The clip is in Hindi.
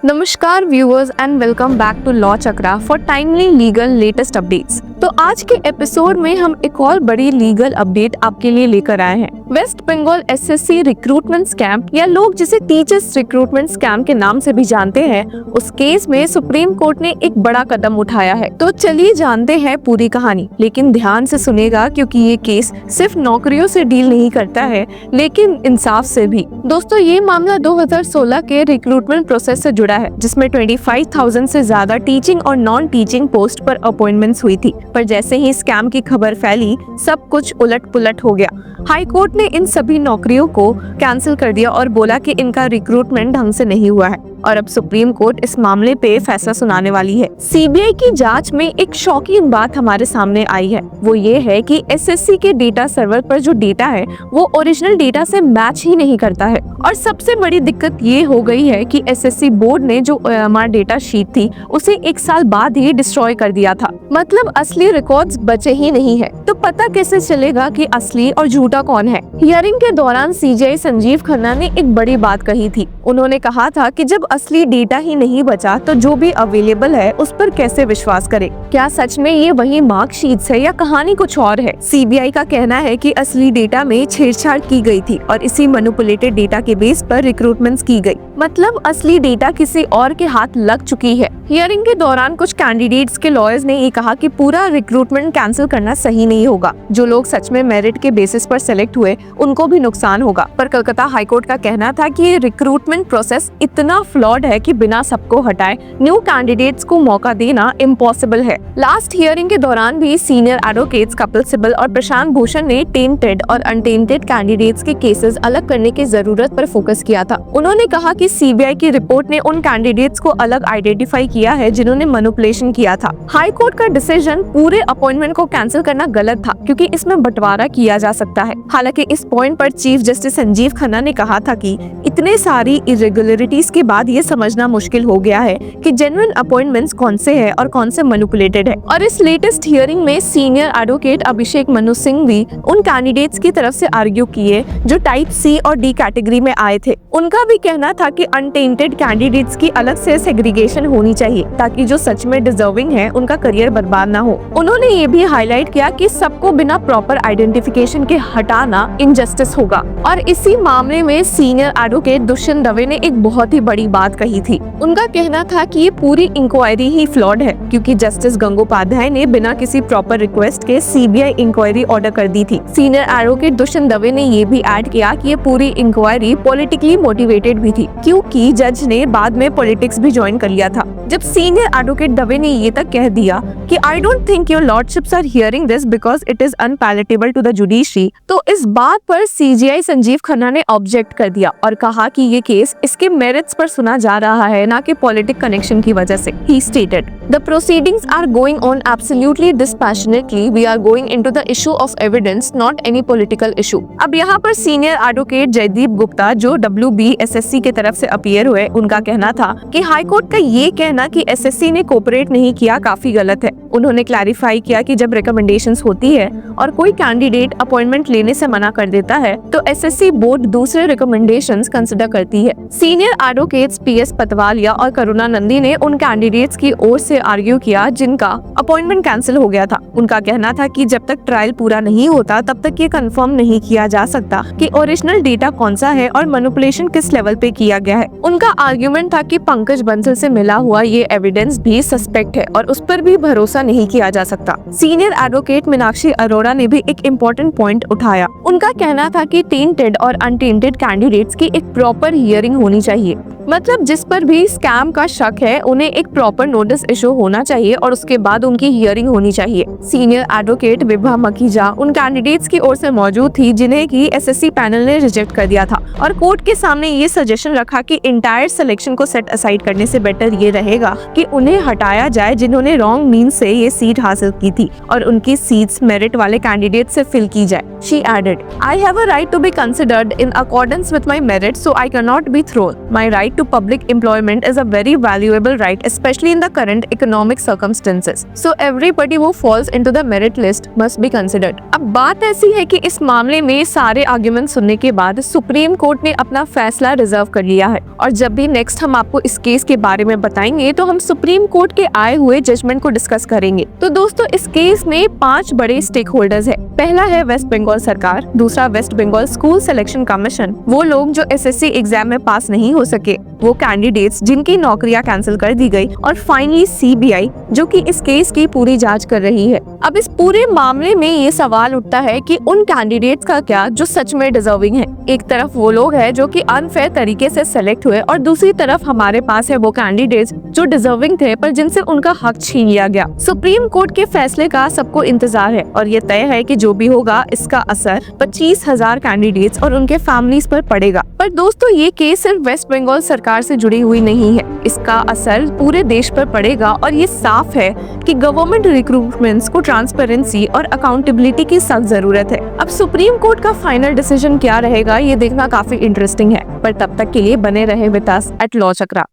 नमस्कार viewers and welcome back to law Chakra for timely legal latest updates. तो आज के एपिसोड में हम एक और बड़ी लीगल अपडेट आपके लिए लेकर आए हैं। West Bengal SSC recruitment scam या लोग जिसे टीचर्स रिक्रूटमेंट स्कैम के नाम से भी जानते हैं, उस केस में सुप्रीम कोर्ट ने एक बड़ा कदम उठाया है। तो चलिए जानते हैं पूरी कहानी, लेकिन ध्यान से सुनेगा क्योंकि ये केस सिर्फ नौकरियों से डील नहीं करता है लेकिन इंसाफ से भी। दोस्तों, ये मामला 2016 के रिक्रूटमेंट प्रोसेस से जुड़ा है, जिसमें 25,000 से ज्यादा टीचिंग और नॉन टीचिंग पोस्ट पर अपॉइंटमेंट्स हुई थी। पर जैसे ही स्कैम की खबर फैली, सब कुछ उलट पुलट हो गया। हाई कोर्ट ने इन सभी नौकरियों को कैंसिल कर दिया और बोला कि इनका रिक्रूटमेंट ढंग से नहीं हुआ है। और अब सुप्रीम कोर्ट इस मामले पे फैसला सुनाने वाली है। सीबीआई की जांच में एक शॉकिंग बात हमारे सामने आई है। वो ये है कि एसएससी के डेटा सर्वर पर जो डेटा है वो ओरिजिनल डेटा से मैच ही नहीं करता है। और सबसे बड़ी दिक्कत ये हो गई है कि एसएससी बोर्ड ने जो हमारा डेटा शीट थी उसे 1 साल बाद ही डिस्ट्रॉय कर दिया था। मतलब असली रिकॉर्ड्स बचे ही नहीं है। तो पता कैसे चलेगा कि असली और झूठा कौन है? हियरिंग के दौरान सीजेआई संजीव खन्ना ने एक बड़ी बात कही थी। उन्होंने कहा था कि जब असली डेटा ही नहीं बचा तो जो भी अवेलेबल है उस पर कैसे विश्वास करें? क्या सच में ये वही मार्कशीट्स है या कहानी कुछ और है? सीबीआई का कहना है कि असली डेटा में छेड़छाड़ की गई थी और इसी मैनिपुलेटेड डेटा के बेस पर रिक्रूटमेंट्स की गई। मतलब असली डेटा किसी और के हाथ लग चुकी है। हियरिंग के दौरान कुछ कैंडिडेट्स के लॉयर्स ने ये कहा कि पूरा रिक्रूटमेंट कैंसिल करना सही नहीं होगा। जो लोग सच में मेरिट के बेसिस पर सेलेक्ट हुए उनको भी नुकसान होगा। पर कलकत्ता हाईकोर्ट का कहना था कि ये रिक्रूटमेंट प्रोसेस इतना फ्लॉड है कि बिना सबको हटाए न्यू कैंडिडेट्स को मौका देना इम्पॉसिबल है। लास्ट हियरिंग के दौरान भी सीनियर एडवोकेट्स कपिल सिब्बल और प्रशांत भूषण ने टेंटेड और अनटेंटेड कैंडिडेट्स के केसेस अलग करने की जरूरत पर फोकस किया था। उन्होंने कहा कि सीबीआई की रिपोर्ट ने उन कैंडिडेट्स को अलग आइडेंटिफाई किया है जिन्होंने मैनिपुलेशन किया था। हाई कोर्ट का डिसीजन पूरे अपॉइंटमेंट को कैंसिल करना गलत था, क्योंकि इसमें बंटवारा किया जा सकता है। हालांकि इस पॉइंट पर चीफ जस्टिस संजीव खन्ना ने कहा था कि इतने सारी इरेगुलरिटीज के बाद ये समझना मुश्किल हो गया है कि जेन्युइन अपॉइंटमेंट्स कौन से हैं और कौन से मैनिपुलेटेड है। और इस लेटेस्ट हियरिंग में सीनियर एडवोकेट अभिषेक मनु सिंह भी उन कैंडिडेट्स की तरफ से आर्ग्यू किए जो टाइप सी और डी कैटेगरी में आए थे। उनका भी कहना था कि अनटेंटेड कैंडिडेट्स की अलग से सेग्रीगेशन होनी चाहिए ताकि जो सच में डिजर्विंग है उनका करियर बर्बाद ना हो। उन्होंने ये भी हाईलाइट किया कि सबको बिना प्रॉपर आइडेंटिफिकेशन के हटाना इनजस्टिस होगा। और इसी मामले में सीनियर एडवोकेट दुष्यंत दवे ने एक बहुत ही बड़ी बात कही थी। उनका कहना था कि ये पूरी इंक्वायरी ही फ्लॉड है, क्योंकि जस्टिस गंगोपाध्याय ने बिना किसी प्रॉपर रिक्वेस्ट के सीबीआई इंक्वायरी ऑर्डर कर दी थी। सीनियर एडवोकेट दुष्यंत दवे ने ये भी ऐड किया कि ये पूरी इंक्वायरी पॉलिटिकली मोटिवेटेड भी थी, क्योंकि जज ने बाद में पॉलिटिक्स भी ज्वाइन कर लिया था। जब सीनियर एडवोकेट दवे ने ये तक कह दिया कि I don't think your lordships are hearing this because it is unpalatable to the judiciary, तो इस बात पर सीजीआई संजीव खन्ना ने ऑब्जेक्ट कर दिया और कहा कि ये केस इसके मेरिट्स पर सुना जा रहा है, ना कि पॉलिटिक कनेक्शन की वजह से। He stated, "The proceedings are going on absolutely dispassionately. We are going into the issue of evidence, not any political issue." अब यहाँ पर सीनियर एडवोकेट जयदीप गुप्ता, जो WBSSC के तरफ से अपीयर हुए, उनका कहना था कि हाई कोर्ट का ये कहना कि एसएससी ने कोऑपरेट नहीं किया काफी गलत है। उन्होंने क्लैरिफाई किया कि जब रिकमेंडेशंस होती है और कोई कैंडिडेट अपॉइंटमेंट लेने से मना कर देता है तो एसएससी बोर्ड दूसरे रिकमेंडेशंस कंसिडर करती है। सीनियर एडवोकेट्स PS पतवालिया और करुणा नंदी ने उन कैंडिडेट्स की ओर से आर्ग्यू किया जिनका अपॉइंटमेंट कैंसिल हो गया था। उनका कहना था कि जब तक ट्रायल पूरा नहीं होता तब तक ये कंफर्म नहीं किया जा सकता कि ओरिजिनल डेटा कौन सा है और मैनिपुलेशन किस लेवल पे किया गया है। उनका आर्ग्यूमेंट था कि पंकज बंसल से मिला हुआ ये एविडेंस भी सस्पेक्ट है और उस पर भी भरोसा नहीं किया जा सकता। सीनियर एडवोकेट मीनाक्षी अरोड़ा ने भी एक इम्पोर्टेंट पॉइंट उठाया। उनका कहना था कि टेंटेड और अनटेंटेड कैंडिडेट्स की एक प्रॉपर हियरिंग होनी चाहिए। मतलब जिस पर भी स्कैम का शक है उन्हें एक प्रॉपर नोटिस इशू होना चाहिए और उसके बाद उनकी हियरिंग होनी चाहिए। सीनियर एडवोकेट विभा मखीजा उन कैंडिडेट्स की ओर से मौजूद थी जिन्हें की एसएससी पैनल ने रिजेक्ट कर दिया था और कोर्ट के सामने ये सजेशन रखा कि इंटायर सिलेक्शन को सेट असाइड करने से बेटर ये रहेगा कि उन्हें हटाया जाए जिन्होंने रॉन्ग मीन से ये सीट हासिल की थी और उनकी सीट्स मेरिट वाले कैंडिडेट से फिल की जाए। She added, "I have a right to be considered in accordance with my merit, so I cannot be thrown. My right to public employment is a very valuable right, especially in the current economic circumstances. So everybody who falls into the merit list must be considered. अब बात ऐसी है कि इस मामले में सारे आर्ग्यूमेंट सुनने के बाद सुप्रीम कोर्ट ने अपना फैसला रिजर्व कर लिया है और जब भी नेक्स्ट हम आपको इस केस के बारे में बताएंगे तो हम सुप्रीम कोर्ट के आए हुए जजमेंट को डिस्कस करेंगे। तो दोस्तों इस केस में 5 बड़े स्टेक होल्डर्स है। पहला है वेस्ट बंगाल सरकार, दूसरा West Bengal school selection commission, वो लोग जो एसएससी एग्जाम में पास नहीं हो सके, वो कैंडिडेट्स जिनकी नौकरियां कैंसिल कर दी गई, और फाइनली सीबीआई जो कि इस केस की पूरी जांच कर रही है। अब इस पूरे मामले में ये सवाल उठता है कि उन कैंडिडेट्स का क्या जो सच में डिजर्विंग है। एक तरफ वो लोग हैं जो कि अनफेयर तरीके से सेलेक्ट हुए और दूसरी तरफ हमारे पास है वो कैंडिडेट्स जो डिजर्विंग थे पर जिनसे उनका हक छीन लिया गया। सुप्रीम कोर्ट के फैसले का सबको इंतजार है और ये तय है कि जो भी होगा इसका असर 25,000 कैंडिडेट्स और उनके फैमिलीज पर पड़ेगा। पर दोस्तों ये केस सिर्फ वेस्ट बंगाल सरकार से जुड़ी हुई नहीं है, इसका असर पूरे देश पर पड़ेगा और ये साफ है कि गवर्नमेंट रिक्रूटमेंट्स को ट्रांसपेरेंसी और अकाउंटेबिलिटी की सख्त जरूरत है। अब सुप्रीम कोर्ट का फाइनल डिसीजन क्या रहेगा ये देखना काफी इंटरेस्टिंग है, पर तब तक के लिए बने रहे with us at law chakra.